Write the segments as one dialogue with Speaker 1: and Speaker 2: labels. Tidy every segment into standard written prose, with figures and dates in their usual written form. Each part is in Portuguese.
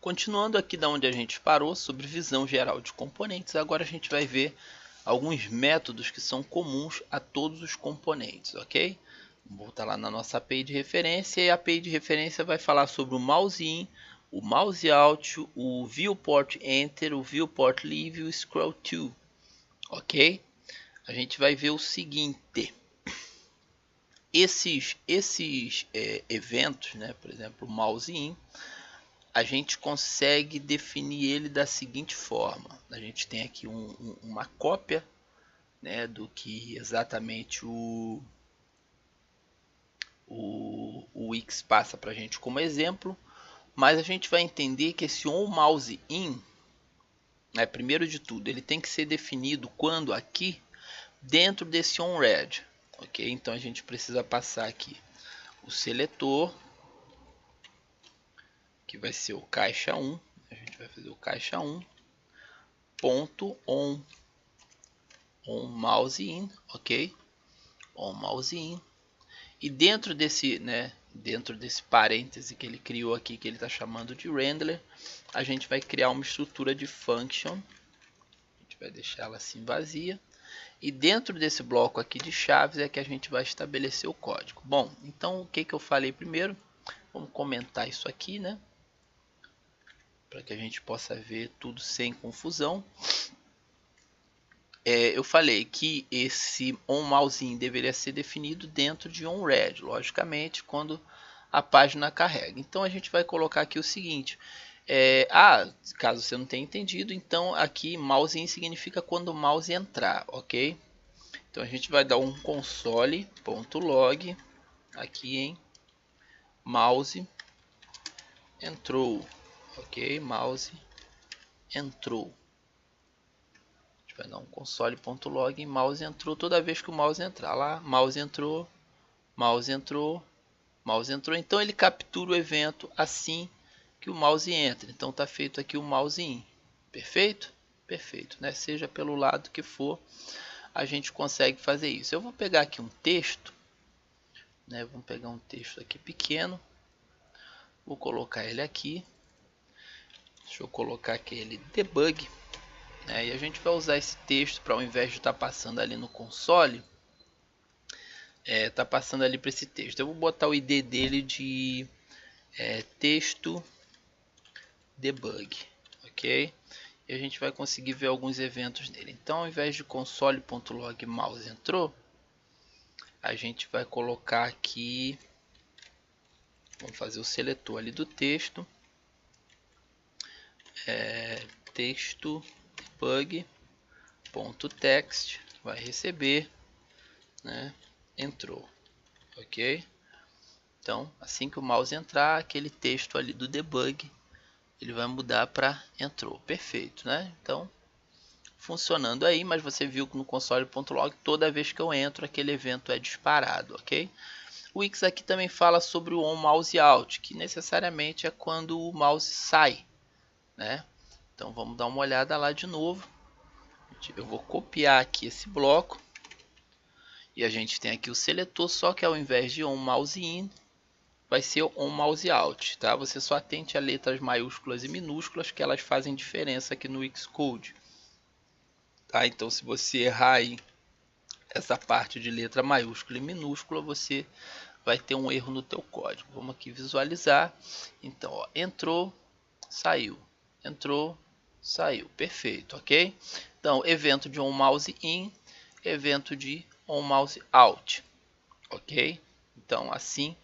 Speaker 1: Continuando aqui da onde a gente parou, sobre visão geral de componentes, agora a gente vai ver alguns métodos que são comuns a todos os componentes, ok? Vou voltar lá na nossa API de referência, e a API de referência vai falar sobre o mouse in, o mouse out, o viewport enter, o viewport leave e o scroll to, ok? A gente vai ver o seguinte: esses eventos, né, por exemplo, o mouse in, a gente consegue definir ele da seguinte forma. A gente tem aqui uma cópia, né, do que exatamente o Wix passa para a gente como exemplo, mas a gente vai entender que esse onMouseIn, né, primeiro de tudo, ele tem que ser definido quando aqui dentro desse onRed, ok? Então a gente precisa passar aqui o seletor, que vai ser o caixa 1, a gente vai fazer o caixa 1 ponto onMouseIn, ok? onMouseIn, e dentro desse, né, dentro desse parêntese que ele criou aqui, que ele está chamando de Randler, a gente vai criar uma estrutura de function, a gente vai deixar ela assim vazia, e dentro desse bloco aqui de chaves é que a gente vai estabelecer o código. Bom, então o que eu falei primeiro? Vamos comentar isso aqui, né, para que a gente possa ver tudo sem confusão. Eu falei que esse onMouseIn deveria ser definido dentro de onRed, logicamente, quando a página carrega. Então a gente vai colocar aqui o seguinte: caso você não tenha entendido, então aqui mouseIn significa quando o mouse entrar, ok? Então a gente vai dar um console.log aqui em mouse entrou, ok? Mouse entrou. Vai dar um console.log em mouse entrou toda vez que o mouse entrar. Lá, mouse entrou, mouse entrou, mouse entrou. Então ele captura o evento assim que o mouse entra. Então está feito aqui o mouse in. Perfeito? Perfeito, né? Seja pelo lado que for, a gente consegue fazer isso. Eu vou pegar aqui um texto, né? Vamos pegar um texto aqui pequeno. Vou colocar ele aqui. Deixa eu colocar aquele debug. E a gente vai usar esse texto para, ao invés de estar passando ali no console, tá passando ali para esse texto. Eu vou botar o ID dele de texto debug, ok? E a gente vai conseguir ver alguns eventos nele. Então, ao invés de console.log mouse entrou, a gente vai colocar aqui, vamos fazer o seletor ali do texto, texto debug.text, vai receber, né, entrou, ok? Então, assim que o mouse entrar, aquele texto ali do debug, ele vai mudar para entrou, perfeito, né? Então, funcionando aí, mas você viu que no console.log, toda vez que eu entro, aquele evento é disparado, ok? O Wix aqui também fala sobre o onMouseOut, que necessariamente é quando o mouse sai, né? Então, vamos dar uma olhada lá de novo. Eu vou copiar aqui esse bloco. E a gente tem aqui o seletor, só que ao invés de onMouseIn, vai ser onMouseOut, tá? Você só atente a letras maiúsculas e minúsculas, que elas fazem diferença aqui no Xcode. Tá? Então, se você errar aí essa parte de letra maiúscula e minúscula, você vai ter um erro no teu código. Vamos aqui visualizar. Então, ó, entrou, saiu. Entrou, saiu. Perfeito, ok? Então, evento de onMouseIn, evento de onMouseOut, ok? Então, assim,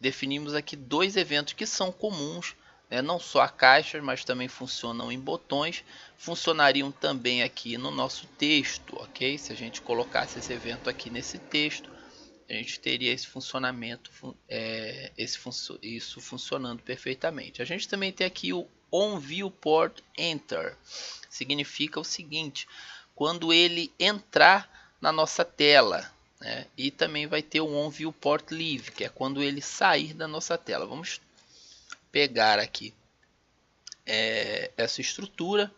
Speaker 1: definimos aqui dois eventos que são comuns, né? Não só a caixas, mas também funcionam em botões, funcionariam também aqui no nosso texto, ok? Se a gente colocasse esse evento aqui nesse texto, a gente teria esse funcionamento, isso funcionando perfeitamente. A gente também tem aqui o onViewportEnter, significa o seguinte: quando ele entrar na nossa tela, né? E também vai ter o onViewportLeave, que é quando ele sair da nossa tela. Vamos pegar aqui essa estrutura,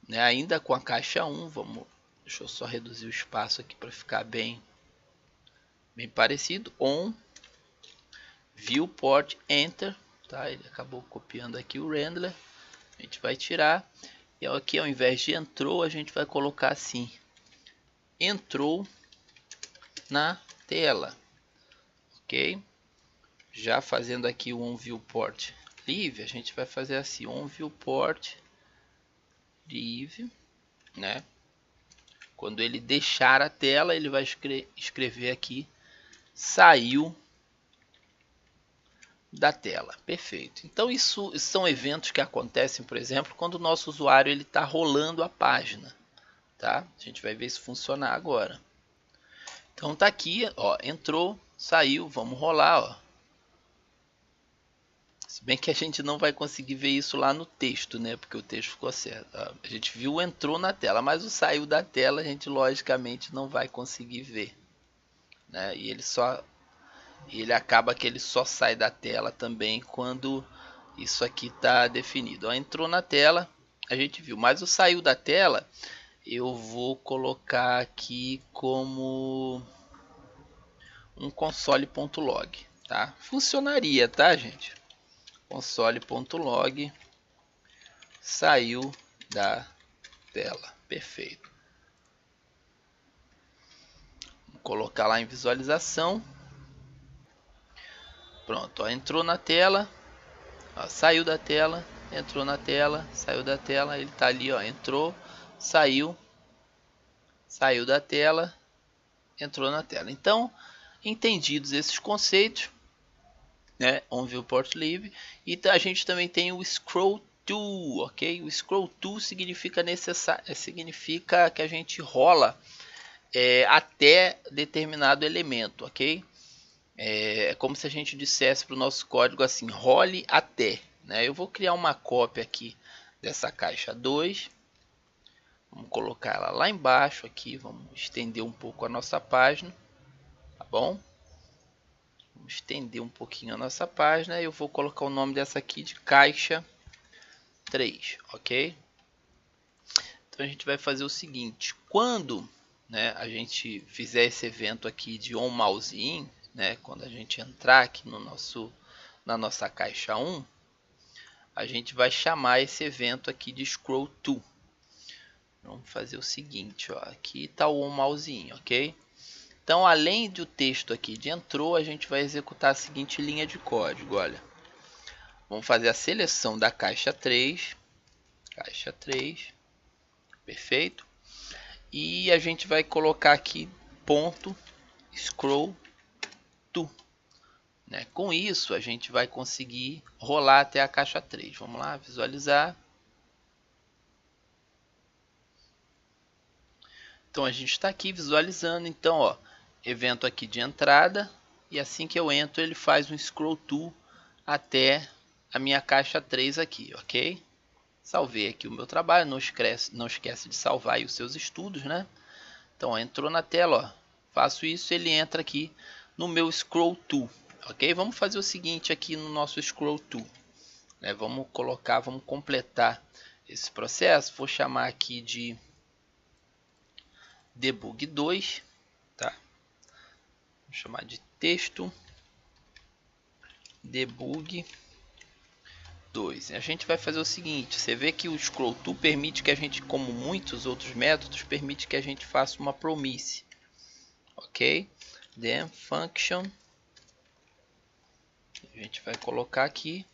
Speaker 1: né? Ainda com a caixa 1, deixa eu só reduzir o espaço aqui para ficar bem parecido. OnViewportEnter, tá? Ele acabou copiando aqui o Randler. A gente vai tirar. E aqui, ao invés de entrou, a gente vai colocar assim: entrou na tela, ok? Já fazendo aqui o onViewPort Live, a gente vai fazer assim: onViewPort Live, né? Quando ele deixar a tela, ele vai escrever aqui: saiu da tela. Perfeito. Então isso são eventos que acontecem, por exemplo, quando o nosso usuário ele está rolando a página, tá? A gente vai ver isso funcionar agora. Então tá aqui, ó, entrou, saiu, vamos rolar, ó. Se bem que a gente não vai conseguir ver isso lá no texto, né? Porque o texto ficou certo. A gente viu entrou na tela, mas o saiu da tela a gente logicamente não vai conseguir ver, né? E ele acaba que ele só sai da tela também quando isso aqui está definido. Ó, entrou na tela, a gente viu, mas o saiu da tela eu vou colocar aqui como um console.log, tá? Funcionaria, tá, gente? Console.log saiu da tela. Perfeito. Vou colocar lá em visualização. Pronto, ó, entrou na tela, ó, saiu da tela, entrou na tela, saiu da tela, ele tá ali, ó, entrou, saiu da tela, entrou na tela. Então, entendidos esses conceitos, né, onViewPort Live, e a gente também tem o Scroll To, ok? O Scroll To significa que a gente rola até determinado elemento, ok? É como se a gente dissesse para o nosso código assim: role até, né? Eu vou criar uma cópia aqui dessa caixa 2. Vamos colocar ela lá embaixo aqui, vamos estender um pouco a nossa página, tá bom? Vamos estender um pouquinho a nossa página. Eu vou colocar o nome dessa aqui de caixa 3, ok? Então a gente vai fazer o seguinte: quando, né, a gente fizer esse evento aqui de onMouseIn, né, quando a gente entrar aqui na nossa caixa 1, a gente vai chamar esse evento aqui de ScrollTo. Vamos fazer o seguinte, ó, aqui está o onMouseIn, ok? Então, além do texto aqui de entrou, a gente vai executar a seguinte linha de código, olha. Vamos fazer a seleção da caixa 3, perfeito? E a gente vai colocar aqui ponto scroll to, né? Com isso, a gente vai conseguir rolar até a caixa 3. Vamos lá, visualizar. Então, a gente está aqui visualizando. Então, ó, evento aqui de entrada, e assim que eu entro ele faz um scroll to até a minha caixa 3 aqui, ok? Salvei aqui o meu trabalho, não esquece de salvar aí os seus estudos, né? Então, ó, entrou na tela, ó, faço isso, ele entra aqui no meu scroll to, ok? Vamos fazer o seguinte aqui no nosso scroll to, né? Vamos completar esse processo, vou chamar aqui de debug 2, tá? Vou chamar de texto debug 2. A gente vai fazer o seguinte: você vê que o scroll to permite que a gente, como muitos outros métodos, permite que a gente faça uma promise, ok? Then function, a gente vai colocar aqui,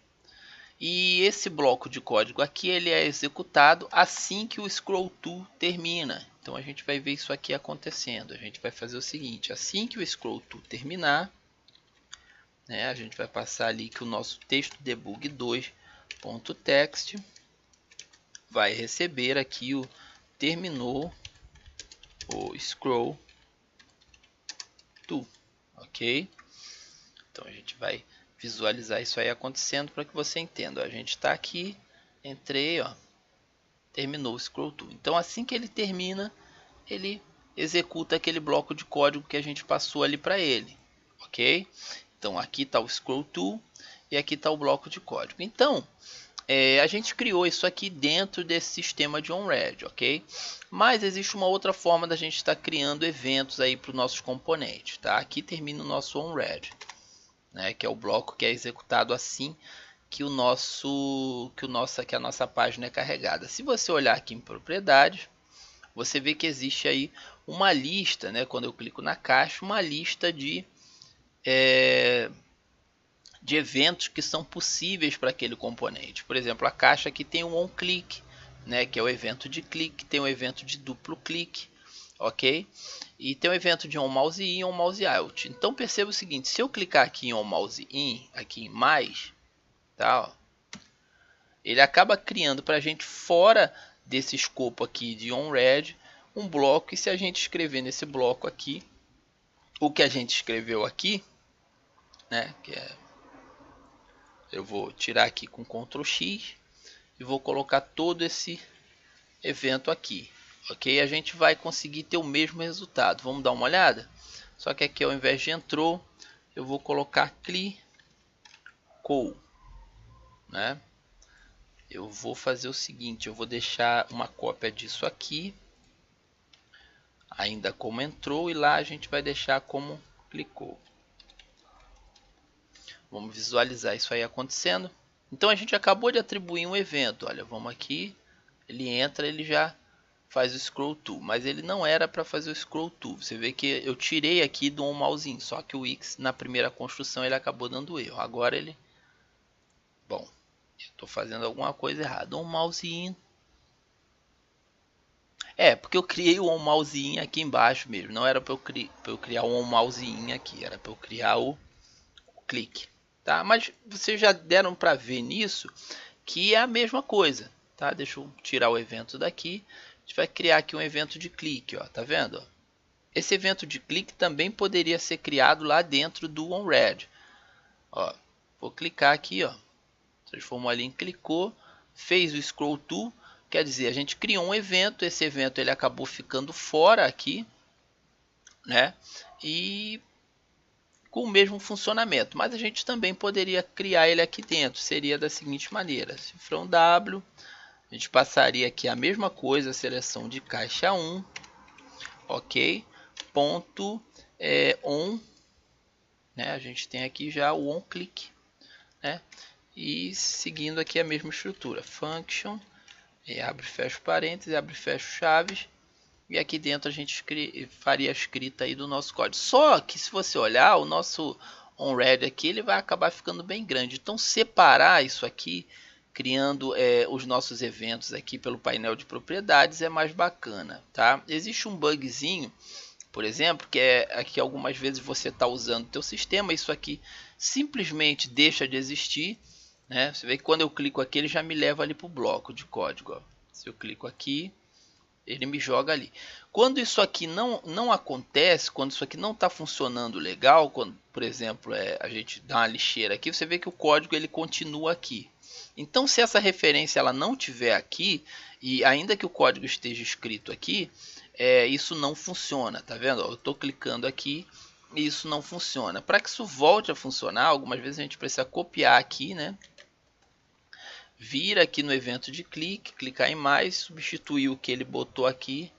Speaker 1: e esse bloco de código aqui ele é executado assim que o scroll to termina. Então a gente vai ver isso aqui acontecendo. A gente vai fazer o seguinte: assim que o scroll to terminar, né, a gente vai passar ali que o nosso texto debug 2.text vai receber aqui o terminou o scroll to, ok? Então a gente vai visualizar isso aí acontecendo para que você entenda. A gente está aqui, entrei, ó, terminou o scroll to. Então assim que ele termina, ele executa aquele bloco de código que a gente passou ali para ele, ok? Então aqui está o scroll to e aqui está o bloco de código. Então a gente criou isso aqui dentro desse sistema de OnRed, ok? Mas existe uma outra forma da gente estar criando eventos aí para os nossos componentes, tá? Aqui termina o nosso OnRed, né? Que é o bloco que é executado assim que a nossa página é carregada. Se você olhar aqui em propriedades, você vê que existe aí uma lista, né? Quando eu clico na caixa, uma lista de eventos que são possíveis para aquele componente. Por exemplo, a caixa aqui tem um onClick, né? Que é o evento de clique, tem o evento de duplo clique, ok? E tem o evento de onMouse in e onMouse out. Então perceba o seguinte: se eu clicar aqui em onMouse in, aqui em mais, tá? Ó, ele acaba criando para a gente, fora desse escopo aqui de onRed, um bloco. E se a gente escrever nesse bloco aqui o que a gente escreveu aqui, né, eu vou tirar aqui com Ctrl X e vou colocar todo esse evento aqui, ok? A gente vai conseguir ter o mesmo resultado. Vamos dar uma olhada? Só que aqui, ao invés de entrou, eu vou colocar clicou, né? Eu vou fazer o seguinte: eu vou deixar uma cópia disso aqui, ainda como entrou, e lá a gente vai deixar como clicou. Vamos visualizar isso aí acontecendo. Então a gente acabou de atribuir um evento. Olha, vamos aqui, ele entra, ele já faz o scroll to, mas ele não era para fazer o scroll to. Você vê que eu tirei aqui do onMouseIn, só que o X na primeira construção ele acabou dando erro. Agora ele, bom, estou fazendo alguma coisa errada. onMouseIn, porque eu criei o onMouseIn aqui embaixo mesmo. Não era para eu criar o onMouseIn aqui, era para eu criar o clique, tá? Mas vocês já deram para ver nisso que é a mesma coisa, tá? Deixa eu tirar o evento daqui. A gente vai criar aqui um evento de clique, ó, tá vendo? Esse evento de clique também poderia ser criado lá dentro do onRed. Ó, vou clicar aqui, ó, transformou ali em clicou, fez o scroll to, quer dizer, a gente criou um evento, esse evento ele acabou ficando fora aqui, né? E com o mesmo funcionamento, mas a gente também poderia criar ele aqui dentro. Seria da seguinte maneira: cifrão W, a gente passaria aqui a mesma coisa, seleção de caixa 1, ok, ponto on, né? A gente tem aqui já o onClick, né? E seguindo aqui a mesma estrutura, function, abre e fecha parênteses, abre e fecha chaves, e aqui dentro a gente faria a escrita aí do nosso código. Só que se você olhar, o nosso onRed aqui ele vai acabar ficando bem grande. Então separar isso aqui, criando os nossos eventos aqui pelo painel de propriedades, é mais bacana, tá? Existe um bugzinho, por exemplo, que é aqui algumas vezes você está usando o teu sistema, isso aqui simplesmente deixa de existir, né? Você vê que quando eu clico aqui ele já me leva ali para o bloco de código, ó. Se eu clico aqui, ele me joga ali. Quando isso aqui não acontece, quando isso aqui não está funcionando legal, quando, por exemplo, a gente dá uma lixeira aqui, você vê que o código ele continua aqui. Então, se essa referência ela não tiver aqui, e ainda que o código esteja escrito aqui, isso não funciona, tá vendo? Eu estou clicando aqui e isso não funciona. Para que isso volte a funcionar, algumas vezes a gente precisa copiar aqui, né? Vir aqui no evento de clique, clicar em mais, substituir o que ele botou aqui,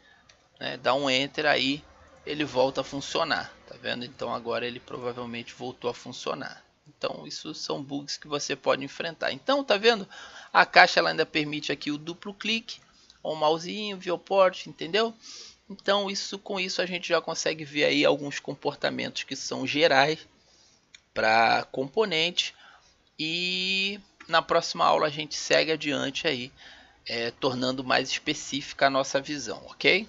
Speaker 1: né, dá um enter, aí ele volta a funcionar, tá vendo? Então agora ele provavelmente voltou a funcionar. Então isso são bugs que você pode enfrentar. Então tá vendo? A caixa ela ainda permite aqui o duplo clique, o mousezinho, viewport, entendeu? Então com isso a gente já consegue ver aí alguns comportamentos que são gerais para componentes. E na próxima aula a gente segue adiante aí, tornando mais específica a nossa visão, ok?